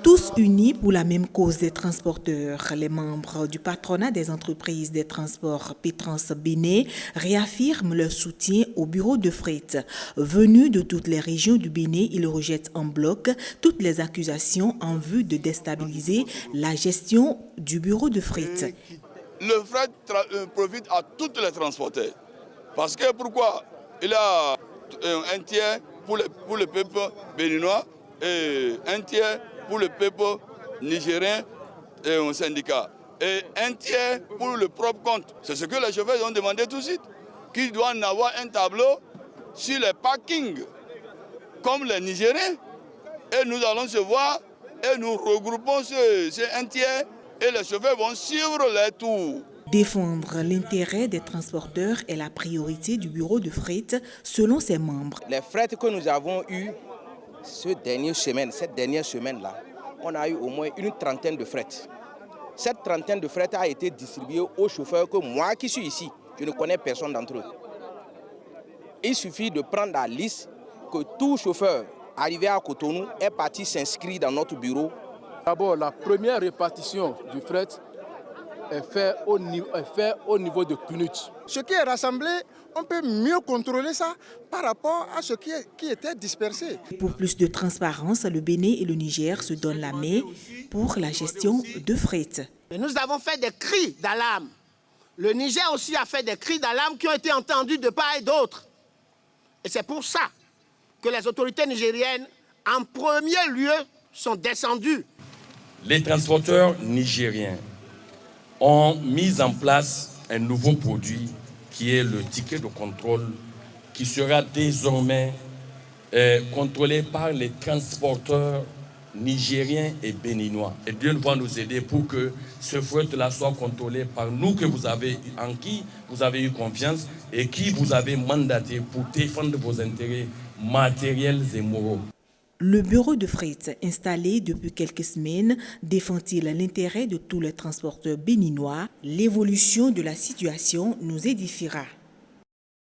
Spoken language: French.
Tous unis pour la même cause des transporteurs, les membres du patronat des entreprises des transports Pétrans Bénin réaffirment leur soutien au bureau de fret. Venus de toutes les régions du Bénin, ils rejettent en bloc toutes les accusations en vue de déstabiliser la gestion du bureau de fret. Le fret profite à tous les transporteurs. Parce que pourquoi? Il y a un tiers pour le peuple béninois et un tiers pour le peuple nigérien et un syndicat. Et un tiers pour le propre compte. C'est ce que les chauffeurs ont demandé tout de suite. Qu'ils doivent avoir un tableau sur les parkings, comme les Nigériens. Et nous allons se voir et nous regroupons ce un tiers et les chauffeurs vont suivre les tours. Défendre l'intérêt des transporteurs est la priorité du bureau de fret selon ses membres. Les frets que nous avons eus cette dernière semaine-là, on a eu au moins une trentaine de frets. Cette trentaine de frets a été distribuée aux chauffeurs que moi qui suis ici, je ne connais personne d'entre eux. Il suffit de prendre la liste que tout chauffeur arrivé à Cotonou est parti s'inscrire dans notre bureau. D'abord, la première répartition du fret est faite au niveau de CNUT. Ce qui est rassemblé, on peut mieux contrôler ça par rapport à ce qui était dispersé. Pour plus de transparence, le Bénin et le Niger se donnent la main pour la gestion de fret. Nous avons fait des cris d'alarme. Le Niger aussi a fait des cris d'alarme qui ont été entendus de part et d'autre. Et c'est pour ça que les autorités nigériennes, en premier lieu, sont descendues. Les transporteurs nigériens ont mis en place un nouveau produit qui est le ticket de contrôle qui sera désormais contrôlé par les transporteurs nigériens et béninois. Et Dieu va nous aider pour que ce fret-là soit contrôlé par nous en qui vous avez eu confiance et qui vous avez mandaté pour défendre vos intérêts matériels et moraux. Le bureau de fret installé depuis quelques semaines défend-il l'intérêt de tous les transporteurs béninois? L'évolution de la situation nous édifiera.